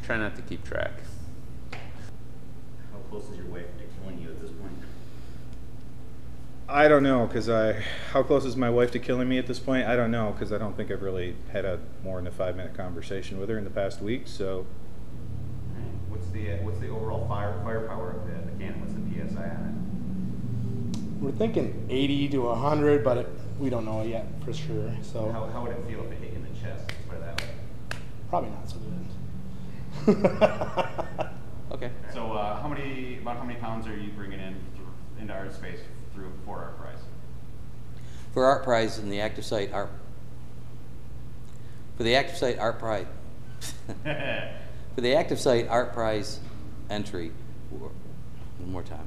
try not to keep track. How close is your wife to killing you at this point? I don't know, because how close is my wife to killing me at this point? I don't know, because I don't think I've really had a more than a 5-minute conversation with her in the past week. So, what's the overall firepower of the cannon? What's the PSI on We're thinking 80 to 100, but we don't know yet for sure. So how would it feel if it hit you in the chest? Let's put it that way. probably not so good. Okay. So about how many pounds are you bringing into ArtSpace for Art Prize? For Art Prize in the ActiveSite Art. For the ActiveSite Art Prize. For the ActiveSite Art Prize entry. One more time.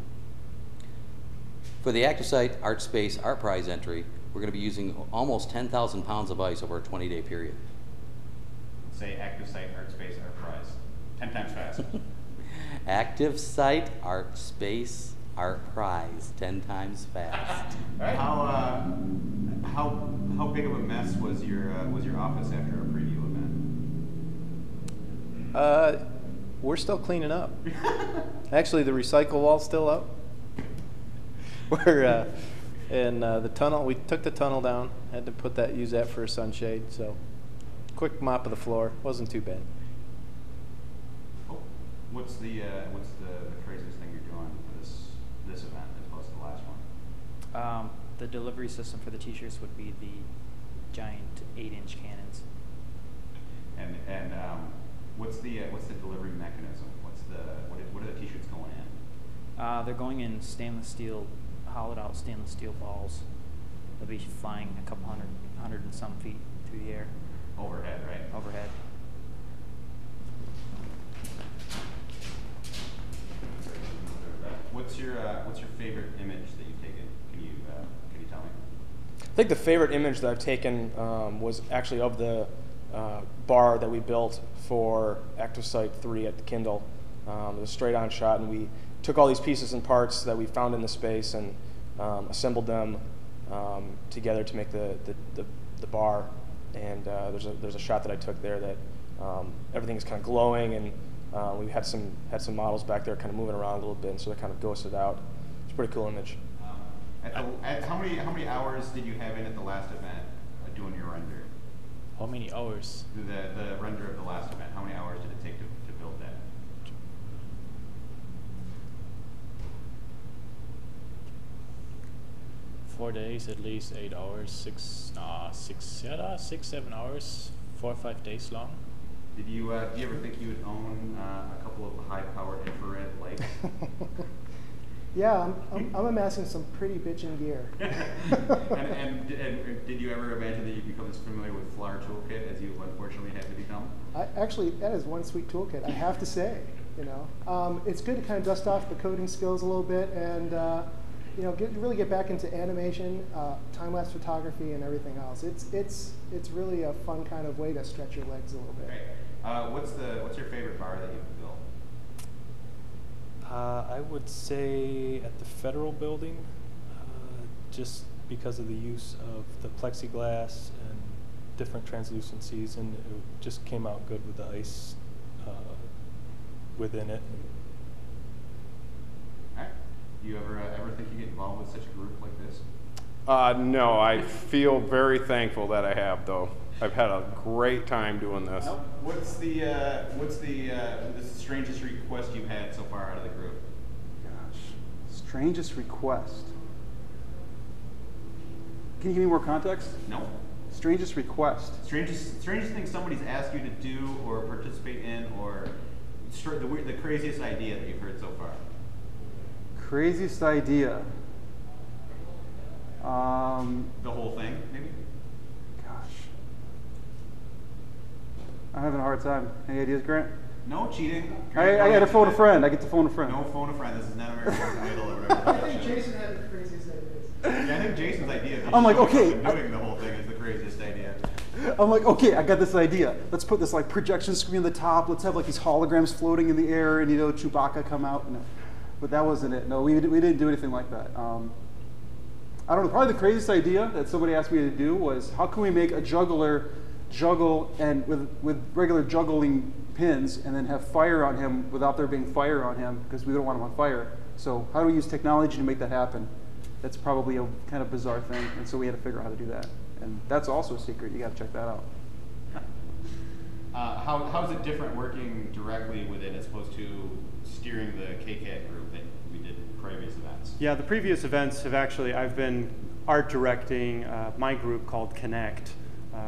For the ActiveSite ArtSpace Art Prize entry, we're going to be using almost 10,000 pounds of ice over a 20-day period. Say ActiveSite ArtSpace Art Prize. 10 times fast. ActiveSite ArtSpace Art Prize, 10 times fast. How big of a mess was your office after a preview event? We're still cleaning up. Actually, the recycle wall's still up. We're in the tunnel. We took the tunnel down. Had to use that for a sunshade. So, quick mop of the floor. Wasn't too bad. What's the craziest thing you're doing for this event as opposed to the last one? The delivery system for the t-shirts would be the giant 8-inch cannons. And what's the delivery mechanism? What are the t-shirts going in? They're going in stainless steel, hollowed out stainless steel balls. They'll be flying a couple hundred and some feet through the air. Overhead, right? Overhead. What's your favorite image that you've taken? Can you tell me? I think the favorite image that I've taken was actually of the bar that we built for ActiveSite 3 at the Kindle. It was a straight-on shot, and we took all these pieces and parts that we found in the space and assembled them together to make the bar. And there's a shot that I took there that everything is kind of glowing, and we had some models back there kind of moving around a little bit, and so they kind of ghosted out. It's a pretty cool image. How many hours did you have in at the last event doing your render? How many hours? The render of the last event. How many hours did it take to build that? Four days, at least 8 hours, 6, 7 hours, 4 or 5 days long. Did you ever think you would own a couple of high-powered infrared lights? Yeah, I'm amassing some pretty bitchin' gear. and did you ever imagine that you'd become as familiar with Flower Toolkit as you unfortunately had to become? Actually, that is one sweet toolkit, I have to say. It's good to kind of dust off the coding skills a little bit and really get back into animation, time-lapse photography, and everything else. It's really a fun kind of way to stretch your legs a little bit. Great. What's your favorite bar that you've built? I would say at the Federal Building, just because of the use of the plexiglass and different translucencies, and it just came out good with the ice within it. All right. Do you ever think you get involved with such a group like this? No, I feel very thankful that I have, though. I've had a great time doing this. What's the strangest request you've had so far out of the group? Gosh, strangest request. Can you give me more context? No. Strangest request. Strangest thing somebody's asked you to do or participate in, or the craziest idea that you've heard so far. Craziest idea. The whole thing, maybe? Gosh. I'm having a hard time. Any ideas, Grant? No cheating. I got to phone a friend. I get to phone a friend. No, phone a friend. This is not American Idol or whatever. I think Jason had the craziest ideas. Yeah, I think Jason's idea. I'm like, okay. Doing the whole thing is the craziest idea. I'm like, okay, I got this idea. Let's put this like projection screen on the top. Let's have like these holograms floating in the air, and Chewbacca come out. No. But that wasn't it. No, we didn't do anything like that. I don't know. Probably the craziest idea that somebody asked me to do was, how can we make a juggler juggle and with regular juggling pins, and then have fire on him without there being fire on him, because we don't want him on fire. So how do we use technology to make that happen? That's probably a kind of bizarre thing, and so we had to figure out how to do that. And that's also a secret. You got to check that out. How is it different working directly with it as opposed to steering the KCAD group that we did in previous events? Yeah, the previous events have actually, I've been art directing my group called Connect,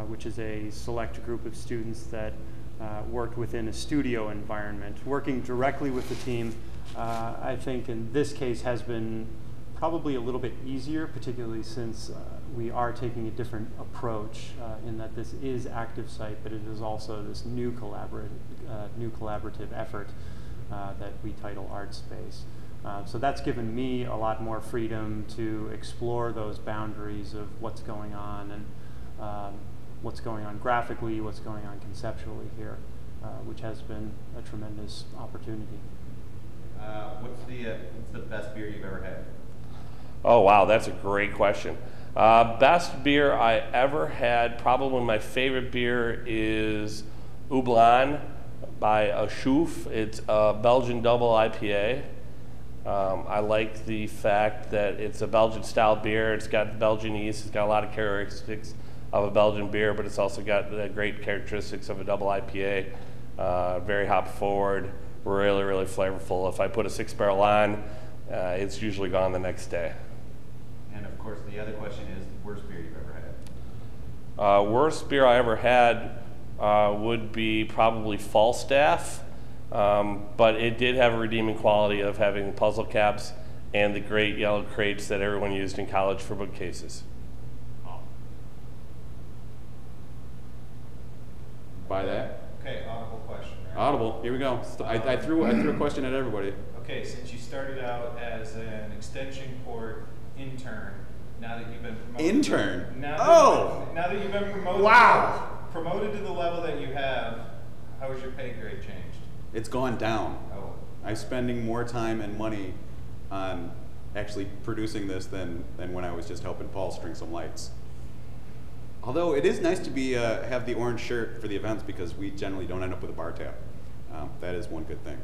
which is a select group of students that worked within a studio environment. Working directly with the team, I think in this case has been probably a little bit easier, particularly since we are taking a different approach in that this is ActiveSite, but it is also this new collaborative effort that we title ArtSpace. So that's given me a lot more freedom to explore those boundaries of what's going on and what's going on graphically, what's going on conceptually here, which has been a tremendous opportunity. What's the best beer you've ever had? Oh wow, that's a great question. Best beer I ever had, probably my favorite beer is Oublan by Achouf. It's a Belgian double IPA. I like the fact that it's a Belgian style beer. It's got Belgian yeast. It's got a lot of characteristics of a Belgian beer, but it's also got the great characteristics of a double IPA. Very hop forward, really, really flavorful. If I put a 6-barrel on, it's usually gone the next day. And of course, the other question is the worst beer you've ever had. Worst beer I ever had would be probably Falstaff, but it did have a redeeming quality of having puzzle caps and the great yellow crates that everyone used in college for bookcases. Buy that? Okay, audible question. Right? Audible, here we go. I threw a question at everybody. Okay, since you started out as an extension cord intern, now that you've been promoted. Intern? Now that you've been promoted. Wow. Promoted to the level that you have, how has your pay grade changed? It's gone down. Oh. I'm spending more time and money on actually producing this than when I was just helping Paul string some lights. Although it is nice to be have the orange shirt for the events because we generally don't end up with a bar tab. That is one good thing.